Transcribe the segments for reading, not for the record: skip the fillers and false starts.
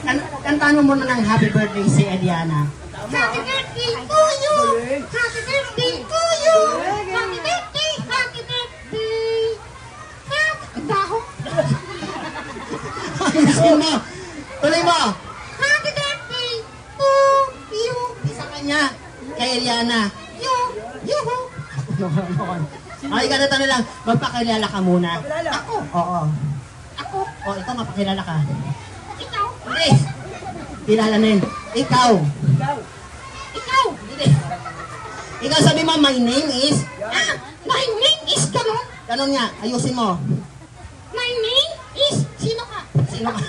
Kantaan mo muna ng happy birthday si Eliana. Happy birthday to you! Happy birthday to you! Happy birthday! Happy birthday! Baho! Ayusin mo. Tuloy mo. Happy birthday to you! Isa kanya. Kay Eliana. Yuhu! Ay, ganito na lang. Magpakilala ka muna. Ako! Oo. Ako! O, ikaw mapakilala ka. Ikaw! Hindi. Kilala na yun. Ikaw. Ikaw! Hindi. Ikaw sabi mo, my name is... My name is ganon! Ganon nga. Ayusin mo. My name is... Sino ka? Sino ka?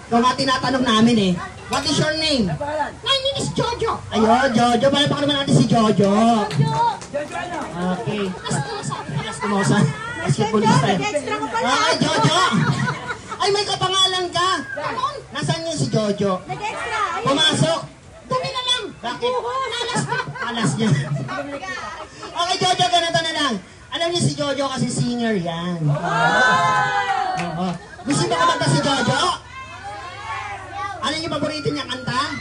Ikaw nga tinatanong namin eh. What is your name? My name is Jojo! Ayun, Jojo. Palapaka naman natin si Jojo. Okay. Astusa! Kumosa. Basketballista. Extra ko pala. Ay, Jojo! Ay, may kapangalan ka! Ganon! Nasaan yun si Jojo? Nag-extra. Ayun. Pumasok! Dumi na lang! Bakit? Alas na! Alas niya. Okay, Jojo, ganito na lang. Alam niyo si Jojo kasi singer yan. Oo. Gusto mo kumanta si Jojo? Ano yung paborito niya kanta?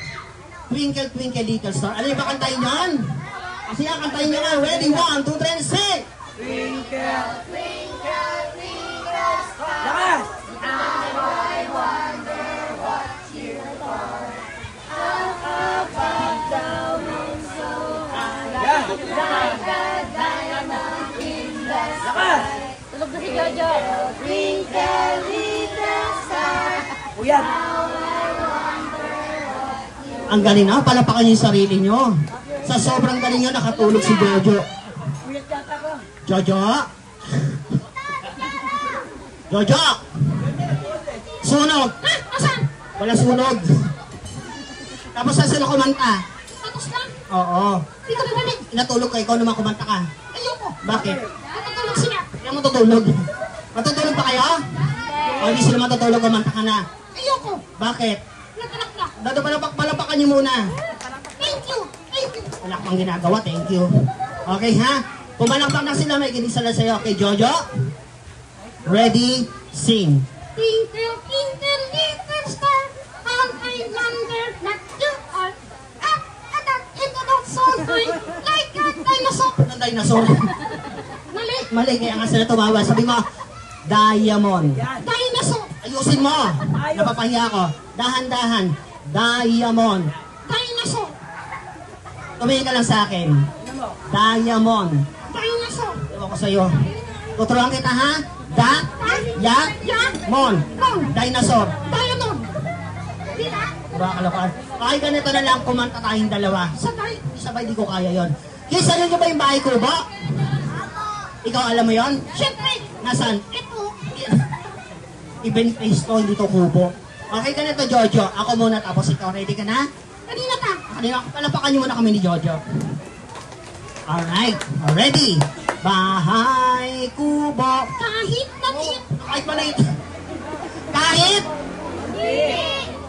Twinkle, Twinkle, Little Star. Ano yung ba kantayin yun? Kasi nga, kantayin niyo nga. Ready? 1, 2, 3, and sing! Twinkle, twinkle, little star. Lakas! Lakas! Tulog na si Jojo! Twinkle, little star. Uyan! Ang galing na, palapakan niyo yung sarili niyo. Sa sobrang galing niyo, nakatulog si Jojo. Jojo? Jojo! Sunog! Asan? Wala sunog. Tapos saan sila kumanta? Tapos lang! Oo. Hindi ko narinig! Natulog ka, ikaw naman kumanta ka. Ayoko! Bakit? Natutulog sila! Kaya matutulog. Matutulog pa kayo? O hindi sila matutulog, kumanta ka na. Ayoko! Bakit? Natalak na! Dado palapakan niyo muna. Thank you! Thank you! Wala kang ginagawa, thank you. Okay ha? Pumalakpak na sila, may ginisa na sa'yo. Okay, Jojo? Ready, sing. Twinkle, twinkle, little star, and I wonder what you are. Up, into that song, like a dinosaur. Ang dinosaur. Mali! Mali, kaya nga sila tumawa. Sabi mo, diamond. Dinosaur! Ayusin mo. Napapahiya ako. Dahan-dahan. Diamond. Dinosaur! Tumingin ka lang sa akin. Diamond. Dinosaur! Ewan ko sa'yo. Tuturuan kita ha? Mon. Dinosaur. Diamond! Di ba? Baka kalokohan. Okay, ganito na lang. Kumanta tayong dalawa. Sabay! Sabay di ko kaya yon. Kiss, alam niyo ba yung bahay kubo? Ikaw alam mo yon? Siyempre! Nasaan? Ito! Even face to, hindi to kubo. Okay, ganito Jojo. Ako muna tapos ikaw. Ready ka na? Kanina ka! Kanina, palapakan niyo muna kami ni Jojo. Alright. Ready? Bahay kubo. Kahit maliit! Kahit maliit. Kahit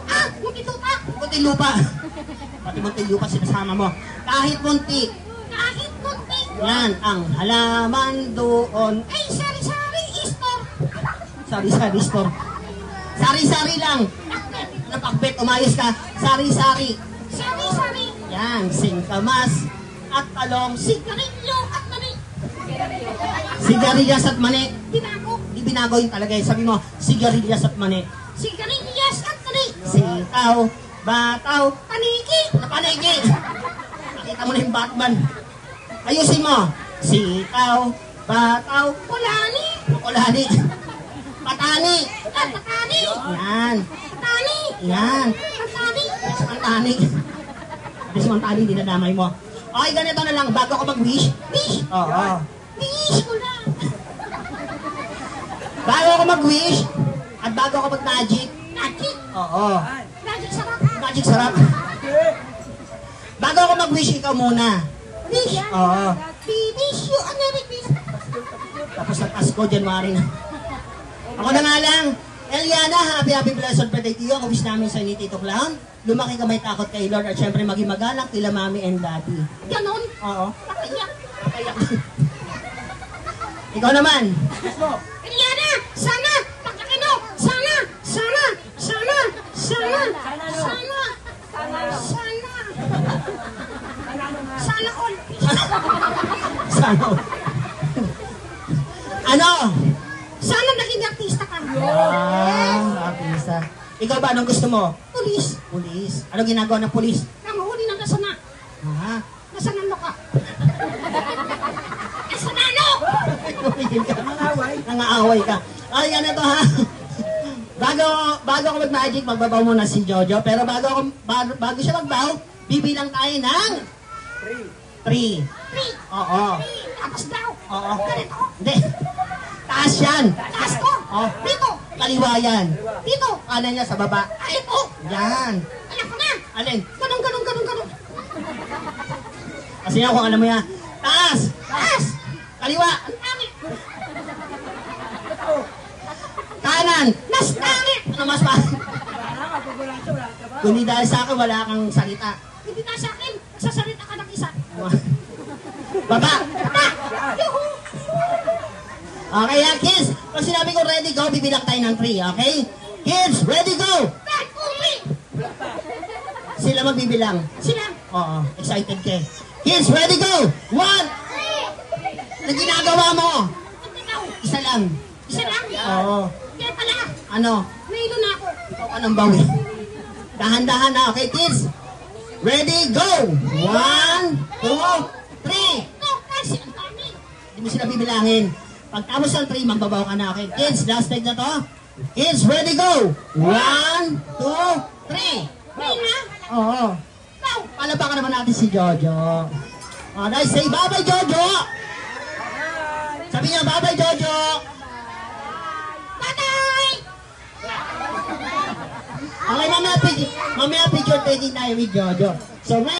Ah! Munti pa! munti lupa. Pati munti lupa sinasama mo. Kahit munti. Kahit munti! Yan ang halaman doon. Ay, sari-sari store! Sari-sari store. Sari-sari lang. Bakit? Napakbet, umayos ka. Sari-sari. Sari-sari! Yan, singkamas at talong. Sigarilyo at mani! Sigarilyas at mani. Binago! Di binago yun talaga. Sabi mo, sigarilyas at mani. Sigarilyas at mani! Sitaw, bataw, Paniki! napanigi. Nakita mo na yung Batman. Ayusin mo. Sitaw, bataw, Kulani! kulani, patani. At patani! Yan, Patani! yan. Patani! Mantani. Kasi mantani, dinadamay mo. Okay, ganito na lang. Bago ako mag-wish. Wish! Oo. Wish ko na! Bago ako mag-wish, at bago ako mag-magic. Magic! Oo. Magic sarap! Magic sarap. Bago ako mag-wish, ikaw muna. Wish! Oo. Wish you a Merry Christmas! Tapos sa Pasko, January na. Ako na nga lang. Eliana, happy blessed birthday to you. Ang wish namin sa ni Tito Clown. Lumaki ka may takot kay Lord at syempre maging magalang kila Mami and Daddy. Ganon! Oo. Nakaiyak! Kaya. Ikaw naman. Eliana! Sana! Pagkakin mo! Sana! Sana. Sana all. Sana. Ano? Sana naging artista ka. Artista. Ikaw ba, anong gusto mo? Pulis. Pulis. Ano ginagawa ng pulis? Nanguhuli ng kasama. Ha? Nasanalo ka. Nasanalo! Nangaaway ka. Ay, ano to ha? Bago ako mag-magic, magbabaw muna si Jojo. Pero bago siya magbaw, bibilang tayo ng 3. Oo. Tapos daw. Oo. Ganito. Hindi. Taas yan. Taas ko. Oh. Dito. Kaliwa yan. Dito. Kanan niya sa baba. Ay, ito. Yan. Alam ko na. Alin? Ganun. Kasi nga kung alam mo yan. Taas. Taas. Kaliwa. Ang tangit. Kanan. Mas tangit. Ano mas pa? Kung hindi dahil sa akin, wala kang salita. Hindi na sa akin. Sasalita ka ng isa. Baba. Tama. Yuhu. Okay, kids. Pag sinabi ko ready, go, bibilang tayo ng 3, okay? Kids, ready, go! Dad, uli. Sila magbibilang. Sila. Oo, excited ka. Kids, ready, go! 1! Ano ginagawa mo? Ikaw. Isa lang. Isa lang. Oo. Kaya pala. Ano? Nahilo na ako. Ikaw ka ng bawi. Dahan-dahan na, okay, kids? Ready, go! 1, 2, 3! Ito, kasi ang dami. Hindi mo sila bibilangin. Pagtapos ng 3, magbabaw ka na, okay? Kids, last take na to. Kids, ready, go! 1, 2, 3! May na. Oo. Ikaw. Palabakan naman natin si Jojo. Alright, say bye-bye, Jojo! Sabi niya, bye-bye, Jojo! Bye-bye. Okay, mamaya picture taking tayo with Jojo. So,